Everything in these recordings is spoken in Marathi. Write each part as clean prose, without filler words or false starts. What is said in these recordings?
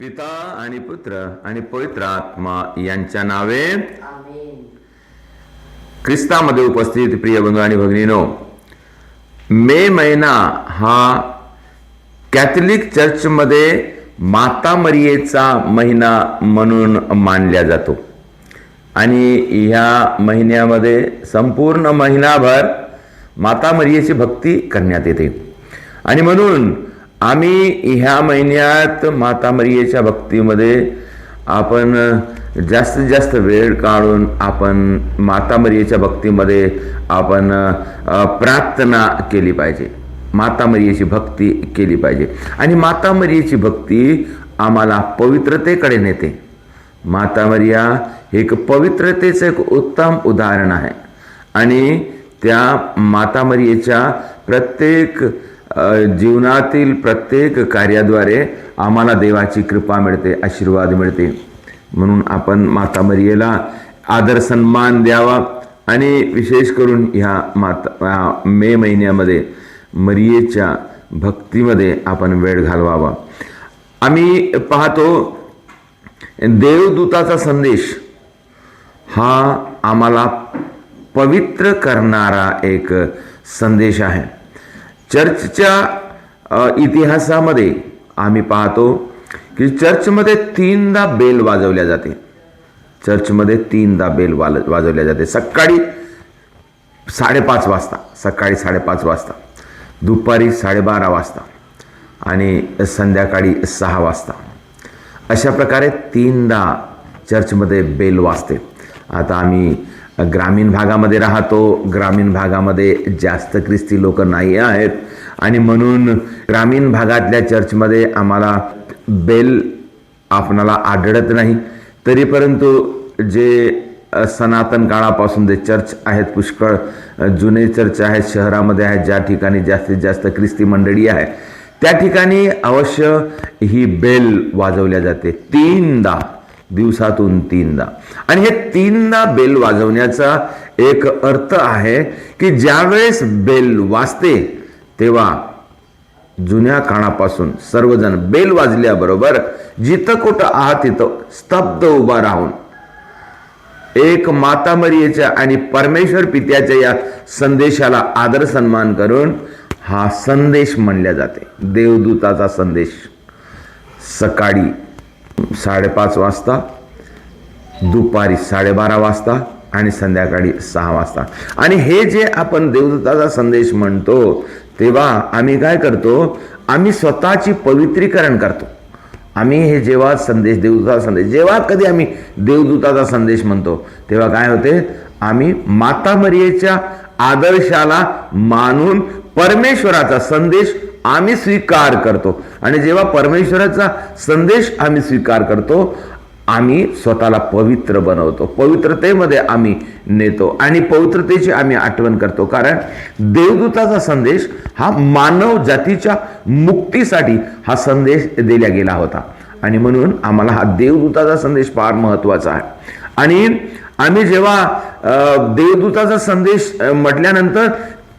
पिता आणि पुत्र आणि पवित्र आत्मा यांच्या नावे आमेन. ख्रिस्तामध्ये उपस्थित प्रिय बंधू आणि भगिनीनो, मे महिना हा कॅथलिक चर्चमध्ये माता मरियेचा महिना म्हणून मानला जातो आणि ह्या महिन्यामध्ये संपूर्ण महिनाभर माता मरियेची भक्ती करण्यात येते आणि म्हणून आम्ही ह्या महिन्यात माता मरियेच्या भक्तीमध्ये आपण जास्तीत जास्त वेळ काढून आपण माता मरियेच्या भक्तीमध्ये आपण प्रार्थना केली पाहिजे, माता मरियेची भक्ती केली पाहिजे. आणि माता मरियेची भक्ती आम्हाला पवित्रतेकडे नेते. माता मरिया हे एक पवित्रतेचं एक उत्तम उदाहरण आहे आणि त्या माता मरियेच्या प्रत्येक जीवनातील प्रत्येक कार्याद्वारे आम्हाला देवाची कृपा मिळते, आशीर्वाद मिळते. म्हणून आपण माता मरियेला आदर सन्मान द्यावा आणि विशेष करून ह्या मे महिन्यामध्ये मरियेच्या भक्तीमध्ये आपण वेळ घालवावा. आम्ही पाहतो देवदूताचा संदेश हा आम्हाला पवित्र करणारा एक संदेश आहे. चर्चच्या इतिहासामध्ये आम्ही पाहतो की चर्चमध्ये 3दा बेल वाजवल्या जाते. चर्चमध्ये 3दा बेल वाजवल्या जाते. सकाळी 5:30 वाजता, सकाळी 5:30 वाजता, दुपारी 12:30 वाजता आणि संध्याकाळी 6 वाजता. अशा प्रकारे 3दा चर्चमध्ये बेल वाजते. आता आम्ही ग्रामीण भागामध्ये राहतो. ग्रामीण भागामध्ये जास्त ख्रिस्ती लोक नाही आहेत आणि म्हणून ग्रामीण भागातल्या चर्चमध्ये आम्हाला बेल आपणाला आढळत नाही. तरी परंतु जे सनातन काळापासून जे चर्च आहेत, पुष्कळ जुने चर्च आहेत, शहरामध्ये आहेत, ज्या ठिकाणी जास्तीत जास्त ख्रिस्ती मंडळी आहे त्या ठिकाणी अवश्य ही बेल वाजवल्या जाते 3दा, दिवसातून 3दा. आणि हे 3दा बेल वाजवण्याचा एक अर्थ आहे की ज्यावेळेस बेल वाजते तेव्हा जुन्या काळापासून सर्वजण बेल वाजल्याबरोबर जिथं कुठं आहात तिथं स्तब्ध उभा राहून एक माता मरियेच्या आणि परमेश्वर पित्याच्या या संदेशाला आदर सन्मान करून हा संदेश म्हणल्या जाते. देवदूताचा संदेश सकाळी 5:30 वाजता, दुपारी 12:30 वाजता आणि संध्याकाळी 6 वाजता. आणि हे जे आपण देवदूताचा संदेश म्हणतो तेव्हा आम्ही काय करतो, आम्ही स्वतःची पवित्रीकरण करतो. आम्ही हे जेव्हा संदेश, देवदूताचा संदेश, जेव्हा कधी आम्ही देवदूताचा संदेश म्हणतो तेव्हा काय होते, आम्ही माता मरियेच्या आदर्शाला मानून परमेश्वराचा संदेश आम्ही स्वीकार करतो. आणि जेव्हा परमेश्वराचा संदेश आम्ही स्वीकार करतो आम्ही स्वतःला पवित्र बनवतो, पवित्रतेमध्ये आम्ही नेतो आणि पवित्रतेची आम्ही आठवण करतो. कारण देवदूताचा संदेश हा मानव जातीच्या मुक्तीसाठी हा संदेश दिला गेला होता आणि म्हणून आम्हाला हा देवदूताचा संदेश फार महत्त्वाचा आहे. आणि आम्ही जेव्हा देवदूताचा संदेश म्हटल्यानंतर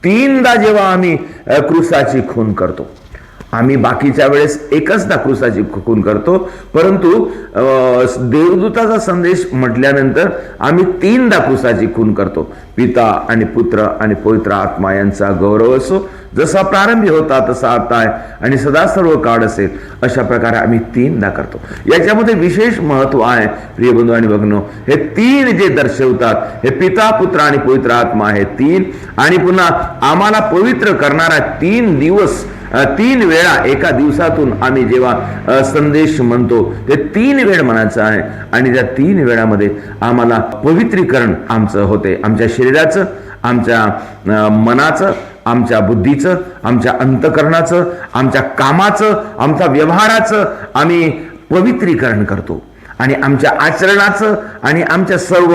3दा जेव्हा आम्ही क्रूसाची खून करतो, आम्ही बाकीच्या वेळेस एकचदा क्रूसाची खून करतो, परंतु देवदूताचा संदेश म्हटल्यानंतर आम्ही 3दा क्रूसाची खून करतो. पिता आणि पुत्र आणि पवित्र आत्मा यांचा गौरव असो, जसा प्रारंभी होता तसा आता आहे आणि सदा सर्व काळ असेल, अशा प्रकारे आम्ही 3दा करतो. याच्यामध्ये विशेष महत्व आहे प्रिय बंधू आणि भगिनींनो. हे 3 जे दर्शवतात, हे पिता, पुत्र आणि पवित्र आत्मा हे 3 आणि पुन्हा आम्हाला पवित्र करणारा 3 दिवस, 3 वेळा एका दिवसातून आम्ही जेव्हा संदेश म्हणतो ते 3 वेळ म्हणायचं आहे. आणि त्या 3 वेळामध्ये आम्हाला पवित्रीकरण आमचं होते. आमच्या शरीराचं, आमच्या मनाचं, आमच्या बुद्धीचं, आमच्या अंतकरणाचं, आमच्या कामाचं, आमच्या व्यवहाराचं आम्ही पवित्रीकरण करतो आणि आमच्या आचरणाचं आणि आमच्या सर्व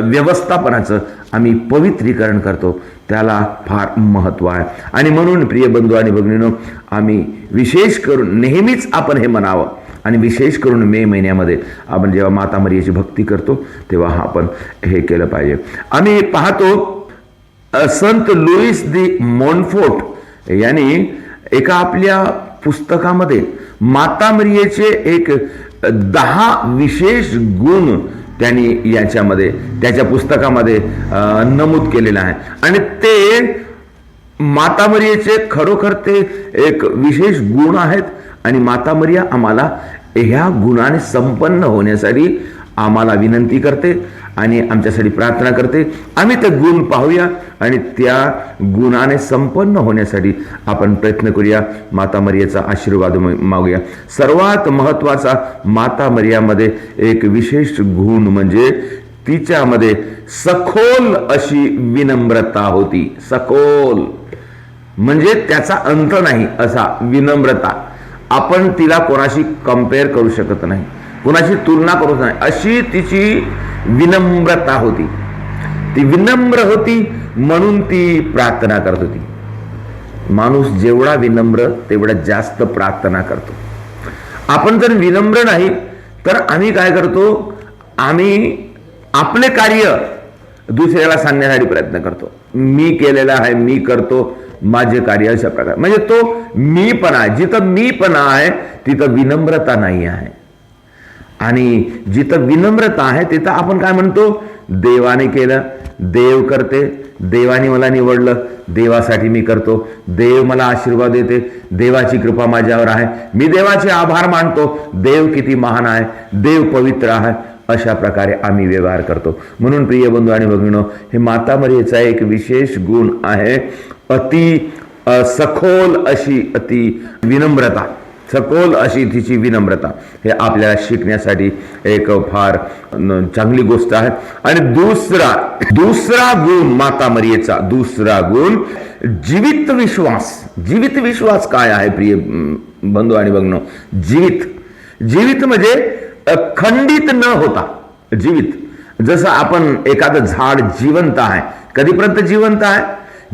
व्यवस्थापनाचं आम्ही पवित्रीकरण करतो. त्याला फार महत्त्व आहे. आणि म्हणून प्रिय बंधू आणि भगिनींनो, आम्ही विशेष करून नेहमीच आपण हे म्हणावं आणि विशेष करून मे महिन्यामध्ये आपण जेव्हा माता मरियेची भक्ती करतो तेव्हा आपण हे केलं पाहिजे. आम्ही पाहतो संत लुईस दी मोंटफोर्ट यांनी एका आपल्या पुस्तकामध्ये माता मरियेचे एक 10 विशेष गुण त्यांनी याच्यामध्ये त्याच्या पुस्तकामध्ये नमूद केलेलं आहे. आणि ते माता मरियेचे खरोखर ते एक विशेष गुण आहेत. आणि माता मरिया आम्हाला ह्या गुणाने संपन्न होण्यासाठी आम्हाला विनंती करते आणि आमच्यासाठी प्रार्थना करते. आम्ही ते गुण पाहूया आणि त्या गुणाने संपन्न होण्यासाठी आपण प्रयत्न करूया. माता मरियेचा आशीर्वाद मागूया. सर्वात महत्त्वाचा माता मरियामध्ये एक विशेष गुण म्हणजे तिच्यामध्ये सखोल अशी विनम्रता होती. सखोल म्हणजे त्याचा अंत नाही असा विनम्रता. आपण तिला कोणाशी कंपेअर करू शकत नाही, कोणाशी तुलना करू नाही, अशी तिची विनम्रता होती. ती विनम्र होती म्हणून ती प्रार्थना करत होती. माणूस जेवढा विनम्र तेवढा जास्त प्रार्थना करतो. आपण जर विनम्र नाही तर आम्ही काय करतो, आम्ही आपले कार्य दुसऱ्याला सांगण्यासाठी प्रयत्न करतो. मी केलेला आहे, मी करतो माझे कार्य, अशा प्रकारे. म्हणजे तो मीपणा, जिथं मीपणा आहे तिथं विनम्रता नाही आहे. आणि जिथं विनम्रता आहे तिथं आपण काय म्हणतो, देवाने केलं, देव करते, देवाने मला निवडलं, देवासाठी मी करतो, देव मला आशीर्वाद देते, देवाची कृपा माझ्यावर आहे, मी देवाचे आभार मानतो, देव किती महान आहे, देव पवित्र आहे. अशा प्रकारे आम्ही व्यवहार करतो. म्हणून प्रिय बंधू आणि भगिनींनो, हे माता मरियेचा एक विशेष गुण आहे, अति सखोल अशी अति विनम्रता. सखोल अशी तिची विनम्रता. हे आपल्याला शिकण्यासाठी एक फार चांगली गोष्ट आहे. आणि दुसरा गुण माता मरियेचा दुसरा गुण जीवित विश्वास. जीवित विश्वास काय आहे प्रिय बंधू आणि भगिनींनो? जीवित म्हणजे खंडित न होता. जीवित जसं आपण एखादं झाड जिवंत आहे, कधीपर्यंत जिवंत आहे?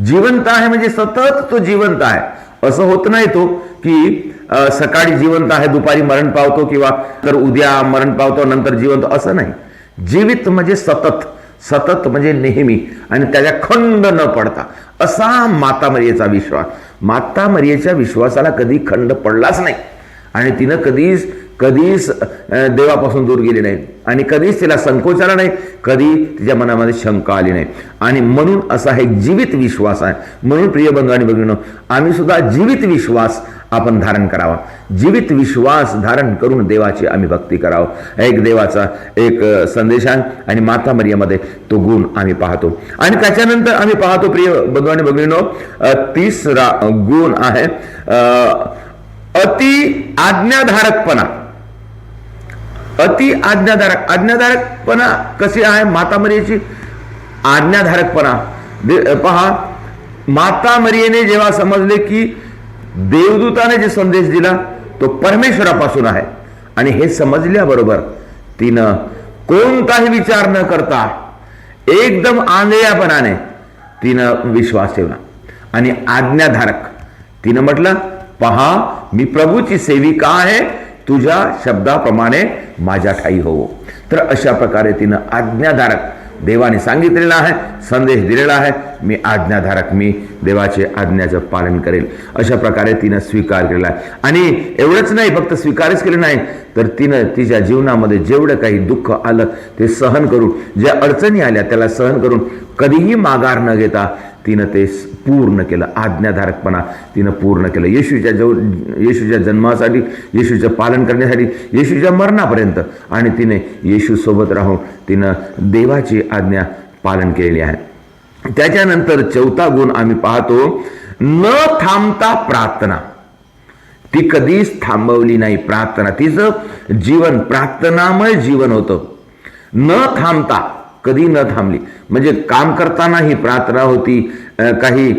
जिवंत आहे म्हणजे सतत तो जिवंत आहे. असं होत नाही तो की सकाळी जिवंत आहे, दुपारी मरण पावतो, किंवा तर उद्या मरण पावतो, नंतर जिवंत, असं नाही. जीवित म्हणजे सतत, सतत म्हणजे नेहमी, आणि त्याच्या खंड न पडता, असा माता मरियेचा विश्वास. माता मरियेच्या विश्वासाला कधी खंड पडलाच नाही आणि तिनं कधीच देवापासून दूर गेली नाही आणि कधीच तिला संकोच आला नाही, कधी तिच्या मनामध्ये शंका आली नाही. आणि म्हणून असा हे जीवित विश्वास आहे. म्हणून प्रिय बंधू आणि भगिनींनो, आम्ही सुद्धा जीवित विश्वास आपण धारण करावा. जीवित विश्वास धारण करून देवाची आम्ही भक्ती करावं. एक देवाचा एक संदेश आहे आणि माता मरियेमध्ये तो गुण आम्ही पाहतो. आणि त्याच्यानंतर आम्ही पाहतो प्रिय बंधू आणि भगिनींनो, तिसरा गुण आहे अति आज्ञाधारकपणा. अति आज्ञाधारकपणा कशी आहे माता मरियेची? आज्ञाधारकपणा पहा, माता मरियेने जेव्हा समजले की देवदूताने जे संदेश दिला तो परमेश्वरापासून आहे, आणि हे समजल्याबरोबर तिनं कोणताही विचार न करता एकदम आंधळेपणाने तिनं विश्वास ठेवला. आणि आज्ञाधारक तिनं म्हटलं, पहा मी प्रभूची सेविका आहे, तुझ्या शब्दाप्रमाणे माझ्या ठाई होवो. तर अशा प्रकारे तिनं आज्ञाधारक, देवाने सांगितलेला आहे, संदेश दिलेला आहे, मी आज्ञाधारक, मी देवाचे आज्ञाचं पालन करेल, अशा प्रकारे तिनं स्वीकार केलेला आहे. आणि एवढंच नाही, फक्त स्वीकारच केलं नाही, तर तिनं तिच्या जीवनामध्ये जेवढं काही दुःख आलं ते सहन करून, ज्या अडचणी आल्या त्याला सहन करून, कधीही माघार न घेता तिनं ते पूर्ण केलं. आज्ञाधारकपणा तिनं पूर्ण केलं. येशूच्या जन्मासाठी, येशूचं पालन करण्यासाठी, येशूच्या मरणापर्यंत, आणि तिने येशूसोबत राहून तिनं देवाची आज्ञा पालन केलेली आहे. त्याच्यानंतर चौथा गुण आम्ही पाहतो, न थांबता प्रार्थना. ती कधीच थांबवली नाही प्रार्थना. तिचं जीवन प्रार्थनामय जीवन होतं. न थांबता, कधी न थांबली. म्हणजे काम करतानाही प्रार्थना होती, काही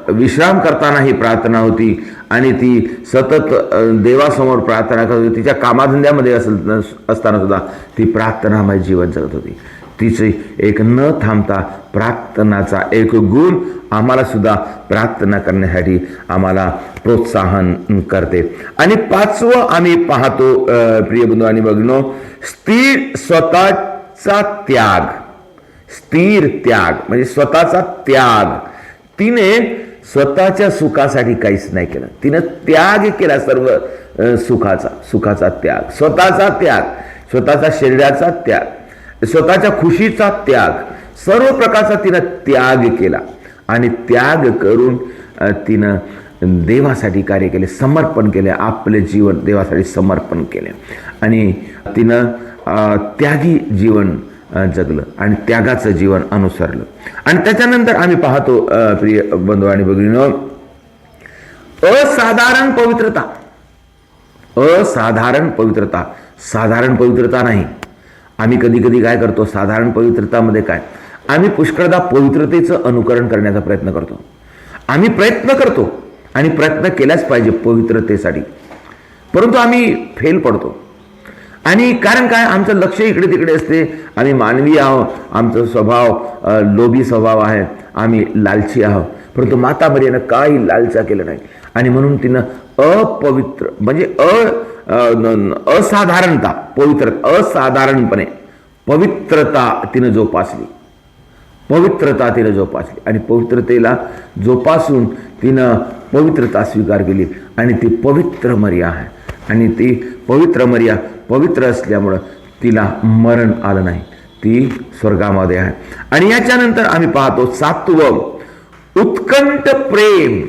विश्राम करतानाही प्रार्थना होती, आणि ती सतत देवासमोर प्रार्थना करत होती. तिच्या कामाधंद्यामध्ये असताना सुद्धा ती प्रार्थनामय जीवन जगत होती. तिचे एक न थांबता प्रार्थनाचा एक गुण आम्हाला सुद्धा प्रार्थना करण्यासाठी आम्हाला प्रोत्साहन करते. आणि पाचवं आम्ही पाहतो प्रिय बंधू आणि भगिनींनो, स्वतःचा त्याग. स्थिर त्याग म्हणजे स्वतःचा त्याग. तिने स्वतःच्या सुखासाठी काहीच नाही केलं, तिने त्याग केला सर्व सुखाचा त्याग, स्वतःचा त्याग, स्वतःचा शरीराचा त्याग, स्वतःच्या खुशीचा त्याग, सर्व प्रकारचा तिनं त्याग केला आणि त्याग करून तिनं देवासाठी कार्य केले, समर्पण केले, आपले जीवन देवासाठी समर्पण केले आणि तिनं त्यागी जीवन जगलं आणि त्यागाचं जीवन अनुसरलं. आणि त्याच्यानंतर आम्ही पाहतो प्रिय बंधू आणि भगिनींनो, असाधारण पवित्रता. असाधारण पवित्रता, साधारण पवित्रता नाही. आम्ही कधी कधी काय करतो, साधारण पवित्रतामध्ये काय, आम्ही पुष्कळदा पवित्रतेचं अनुकरण करण्याचा प्रयत्न करतो. आम्ही प्रयत्न करतो आणि प्रयत्न केलाच पाहिजे पवित्रतेसाठी, परंतु आम्ही फेल पडतो. आणि कारण काय, आमचं लक्ष इकडे तिकडे असते. आम्ही मानवी आहोत, आमचा स्वभाव लोभी स्वभाव आहे, आम्ही लालची आहोत. परंतु माता मरियानं काही लालचा केलं नाही आणि म्हणून तिनं अपवित्र म्हणजे असाधारणता, असाधारणपणे पवित्रता तिनं जोपासली. पवित्रता तिनं जोपासली आणि पवित्रतेला जोपासून तिनं पवित्रता स्वीकार केली आणि ती पवित्र मरिया आहे. आणि ती पवित्र मरिया पवित्र असल्यामुळं तिला मरण आलं नाही, ती स्वर्गामध्ये आहे. आणि याच्यानंतर आम्ही पाहतो 7वं, उत्कंठ प्रेम.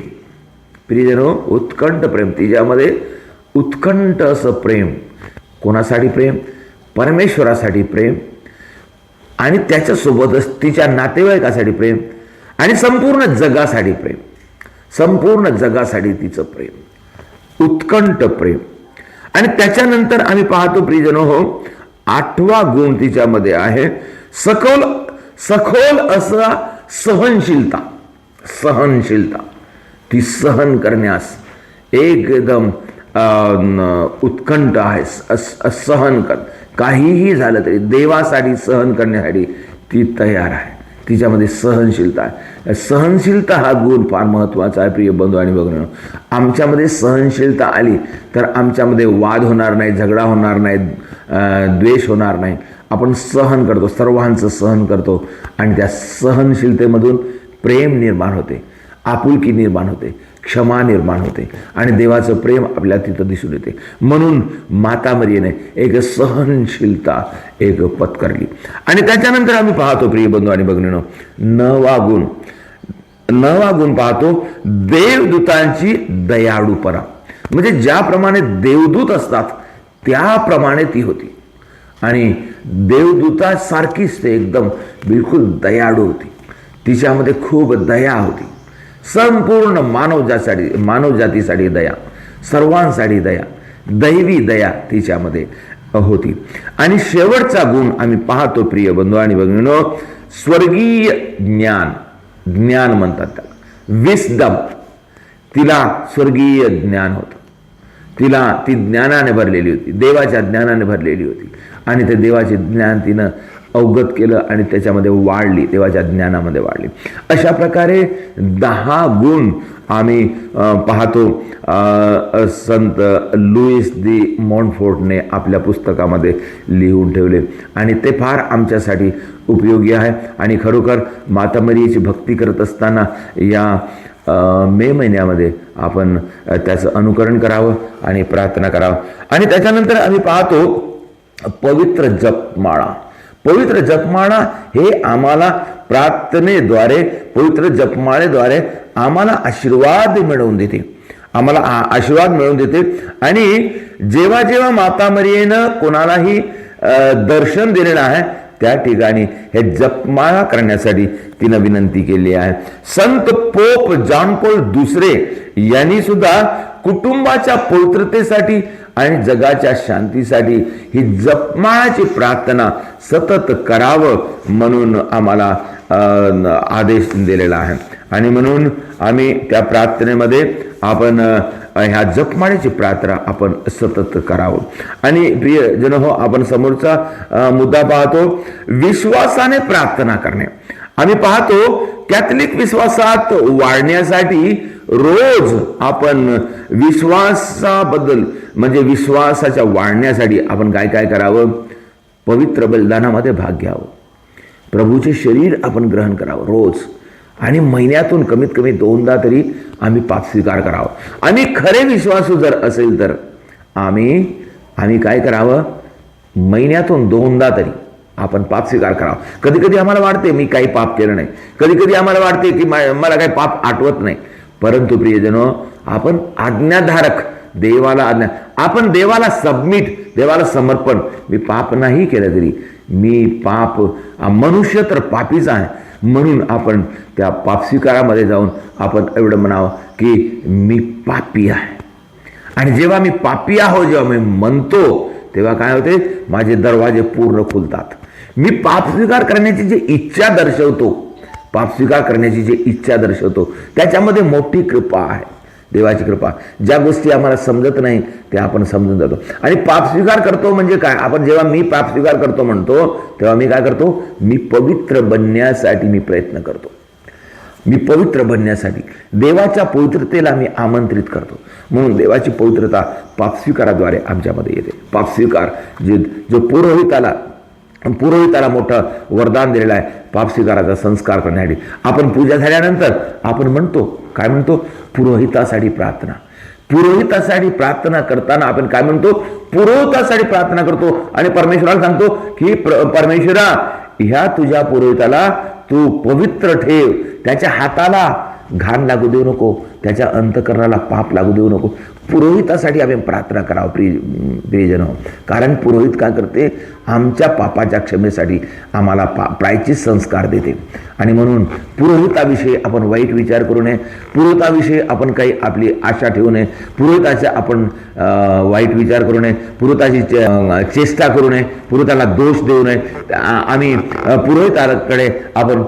प्रियजनो, उत्कंठ प्रेम, तिच्यामध्ये उत्कंठ असं प्रेम. कोणासाठी प्रेम? परमेश्वरासाठी प्रेम आणि त्याच्यासोबतच तिच्या नातेवाईकासाठी प्रेम आणि संपूर्ण जगासाठी प्रेम. संपूर्ण जगासाठी तिचं प्रेम, उत्कंठ प्रेम. आणि त्याच्यानंतर आम्ही पाहतो प्रियजनो हो, 8वा गुण तिच्यामध्ये आहे सखोल असा सहनशीलता. सहनशीलता, ती सहन करण्यास एकदम उत्कंठ आहे. सहन कर, काहीही झालं तरी देवासाठी सहन करण्यासाठी ती तयार आहे. तिच्यामध्ये सहनशीलता आहे. सहनशीलता हा गुण फार महत्त्वाचा आहे प्रिय बंधू आणि भगिनींनो. आमच्यामध्ये सहनशीलता आली तर आमच्यामध्ये वाद होणार नाही, झगडा होणार नाही, द्वेष होणार नाही. आपण सहन करतो, सर्वांचं सहन करतो आणि त्या सहनशीलतेमधून प्रेम निर्माण होते, आपुलकी निर्माण होते, क्षमा निर्माण होते आणि देवाचं प्रेम आपल्या तिथं दिसून येते. म्हणून माता मरियेने एक सहनशीलता एक पत्करली. आणि त्याच्यानंतर आम्ही पाहतो प्रिय बंधू आणि भगिनींनो, 9वा गुण पाहतो देवदूतांची दयाळूपणा. म्हणजे ज्याप्रमाणे देवदूत असतात त्याप्रमाणे ती होती आणि देवदूतासारखीच ते एकदम बिलकुल दयाळू होती. तिच्यामध्ये खूप दया होती. संपूर्ण मानवजातीसाठी दया, सर्वांसाठी दया, दैवी दया तिच्यामध्ये होती. आणि शेवटचा गुण आम्ही पाहतो प्रिय बंधू आणि भगिनींनो, स्वर्गीय ज्ञान. ज्ञान म्हणतात त्याला, विस्डम. तिला स्वर्गीय ज्ञान होतं. ती ज्ञानाने भरलेली होती, देवाच्या ज्ञानाने भरलेली होती आणि ते देवाचे ज्ञान तिनं अवगत केलं आणि त्याच्यामध्ये वाढली, देवाच्या ज्ञानामध्ये वाढली. अशा प्रकारे 10 गुण आम्ही पाहतो संत लुईस दी मॉन्टफोर्टने आपल्या पुस्तकामध्ये लिहून ठेवले आणि ते फार आमच्यासाठी उपयोगी आहे. आणि खरोखर माता मरियेची भक्ती करत असताना या मे महिन्यामध्ये आपण त्याचं अनुकरण करावं आणि प्रार्थना करावं. आणि त्याच्यानंतर आम्ही पाहतो पवित्र जपमाळा. पवित्र जपमाळा हे आम्हाला प्रार्थनेद्वारे, पवित्र जपमाळेद्वारे आम्हाला आशीर्वाद मिळवून देते, आम्हाला आशीर्वाद मिळवून देते. आणि जेव्हा जेव्हा माता मरियेनं कोणालाही दर्शन दिलेलं आहे त्या ठिकाणी हे जपमाळा करण्यासाठी तिनं विनंती केली आहे. संत पोप जॉन पॉल II यांनी सुद्धा कुटुंबाच्या पवित्रतेसाठी आणि जगाच्या शांतीसाठी ही जपमाळाची प्रार्थना सतत करावं म्हणून आम्हाला आदेश दिलेला आहे. आणि म्हणून आम्ही त्या प्रार्थनेमध्ये आपण ह्या जपमाळेची प्रार्थना आपण सतत करावं. आणि प्रियजन हो, आपण समोरचा मुद्दा पाहतो, विश्वासाने प्रार्थना करणे. आम्ही पाहतो कॅथलिक विश्वासात वाढण्यासाठी रोज आपण विश्वासाबद्दल म्हणजे विश्वासाच्या वाढण्यासाठी आपण काय काय करावं? पवित्र बलिदानामध्ये भाग घ्यावं, प्रभूचे शरीर आपण ग्रहण करावं रोज, आणि महिन्यातून कमीत कमी 2दा तरी आम्ही पाप स्वीकार करावा. आणि खरे विश्वासू जर असेल तर आम्ही काय करावं, महिन्यातून 2दा तरी आपण पाप स्वीकार करावा. कधी कधी आम्हाला वाटते मी काही पाप केलं नाही, कधी कधी आम्हाला वाटते की मला काही पाप आठवत नाही. परंतु प्रियजनो, आपण आज्ञाधारक, देवाला आज्ञा, आपण देवाला सबमिट, देवाला समर्पण. मी पाप नाही केलं तरी मी पाप, मनुष्य तर पापीच आहे, म्हणून आपण त्या पाप स्वीकारामध्ये जाऊन आपण एवढं म्हणावं की मी पापी आहे. आणि जेव्हा मी पापी आहो जेव्हा मी म्हणतो तेव्हा काय होते, माझे दरवाजे पूर्ण खुलतात. मी पाप स्वीकार करण्याची जी इच्छा दर्शवतो, पाप स्वीकार करण्याची जी इच्छा दर्शवतो, त्याच्यामध्ये मोठी कृपा आहे, देवाची कृपा. ज्या गोष्टी आम्हाला समजत नाही त्या आपण समजून जातो. आणि पाप स्वीकार करतो म्हणजे काय, आपण जेव्हा मी पाप स्वीकार करतो म्हणतो तेव्हा मी काय करतो, मी पवित्र बनण्यासाठी मी प्रयत्न करतो. मी पवित्र बनण्यासाठी देवाच्या पवित्रतेला मी आमंत्रित करतो. म्हणून देवाची पवित्रता पाप स्वीकाराद्वारे आमच्यामध्ये येते. पाप स्वीकार जो पुरोहिताला मोठं वरदान दिलेलं आहे, पाप स्वीकाराचा संस्कार करण्यासाठी. आपण पूजा झाल्यानंतर आपण म्हणतो, काय म्हणतो, पुरोहितासाठी प्रार्थना. पुरोहितासाठी प्रार्थना करताना आपण काय म्हणतो, पुरोहितासाठी प्रार्थना करतो आणि परमेश्वराला सांगतो की परमेश्वरा, ह्या तुझ्या पुरोहिताला तू पवित्र ठेव, त्याच्या हाताला घाण लागू देऊ नको, त्याच्या अंतःकरणाला पाप लागू देऊ नको. पुरोहितासाठी आम्ही प्रार्थना करावं प्रियजन. कारण पुरोहित काय करते, आमच्या पापाच्या क्षमेसाठी आम्हाला प्रायश्चित संस्कार देते. आणि म्हणून पुरोहिताविषयी आपण वाईट विचार करू नये, पुरोहिताविषयी आपण काही आपली आशा ठेवू नये, पुरोहिताचा आपण वाईट विचार करू नये, पुरोहिताची चेष्टा करू नये, पुरोहिताला दोष देऊ नये. आम्ही पुरोहिताकडे आपण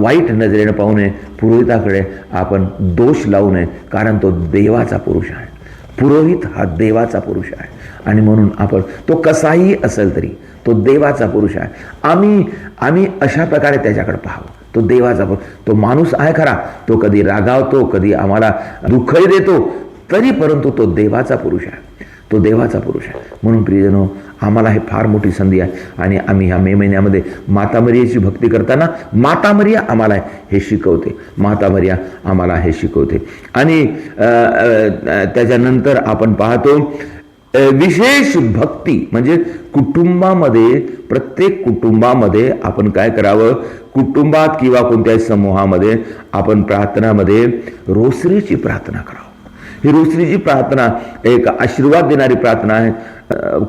वाईट नजरेने पाहू नये, पुरोहिताकडे आपण दोष लावू नये, कारण तो देवाचा पुरुष आहे. पुरोहित हा देवाचा पुरुष आहे आणि म्हणून आपण, तो कसाही असेल तरी तो देवाचा पुरुष आहे. आम्ही अशा प्रकारे त्याच्याकडे पाहावं. तो देवाचा पुरुष, तो माणूस आहे खरा, तो कधी रागावतो, कधी आम्हाला दुःखही देतो, तरी परंतु तो देवाचा पुरुष आहे, तो देवाचा पुरुष आहे. म्हणून प्रियजनो, आम्हाला हे फार मोठी संधी आहे. आणि आम्ही ह्या मे महिन्यामध्ये माता मरियाची भक्ती करताना माता मरिया आम्हाला हे शिकवते, माता मरिया आम्हाला हे शिकवते. आणि त्याच्यानंतर आपण पाहतो विशेष भक्ती म्हणजे कुटुंबामध्ये, प्रत्येक कुटुंबामध्ये आपण काय करावं, कुटुंबात किंवा कोणत्याही समूहामध्ये आपण प्रार्थनामध्ये रोसरीची प्रार्थना करावं. ही रोसरीची प्रार्थना एक आशीर्वाद देणारी प्रार्थना आहे,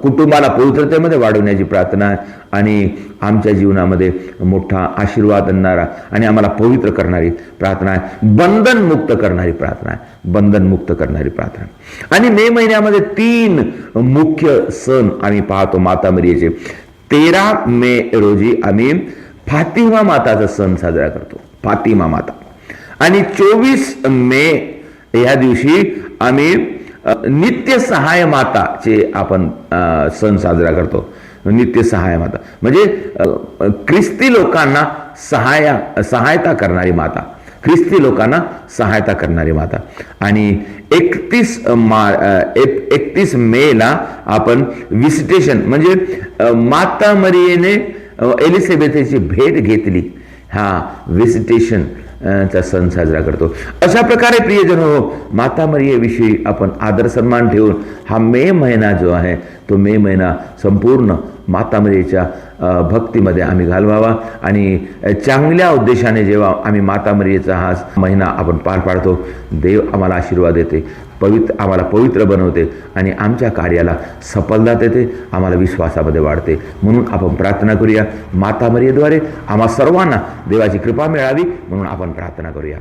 कुटुंबाला पवित्रतेमध्ये वाढवण्याची प्रार्थना आहे आणि आमच्या जीवनामध्ये मोठा आशीर्वाद आणणारा आणि आम्हाला पवित्र करणारी प्रार्थना आहे, बंधनमुक्त करणारी प्रार्थना आहे, बंधनमुक्त करणारी प्रार्थना. आणि मे महिन्यामध्ये 3 मुख्य सण आम्ही पाहतो माता मरियेचे. 13 मे रोजी आम्ही फातिमा माताचा सण साजरा करतो, फातिमा माता. आणि 24 मे या दिवशी आम्ही नित्य सहाय माताचे आपण सण साजरा करतो. नित्य सहाय माता म्हणजे ख्रिस्ती लोकांना सहायता करणारी माता, ख्रिस्ती लोकांना सहायता करणारी माता. आणि 31 मेला आपण विसिटेशन म्हणजे माता मरियेने एलिझाबेथची भेट घेतली, हा विसिटेशन चा सण साजरा करतो. अशा प्रकारे प्रियजन हो, माता मरियेविषयी आपण आदर सन्मान ठेवून हा मे महिना जो आहे तो मे महिना संपूर्ण माता मरियेच्या भक्तीमध्ये आम्ही घालवावा. आणि चांगल्या उद्देशाने जेव्हा आम्ही माता मरियेचा हा महिना आपण पार पाडतो, देव आम्हाला आशीर्वाद देते, आम्हाला पवित्र बनवते आणि आमच्या कार्याला सफलता देते, आम्हाला विश्वासामध्ये वाढते. म्हणून आपण प्रार्थना करूया, माता मरियेद्वारे आम्हा सर्वांना देवाची कृपा मिळावी म्हणून आपण प्रार्थना करूया.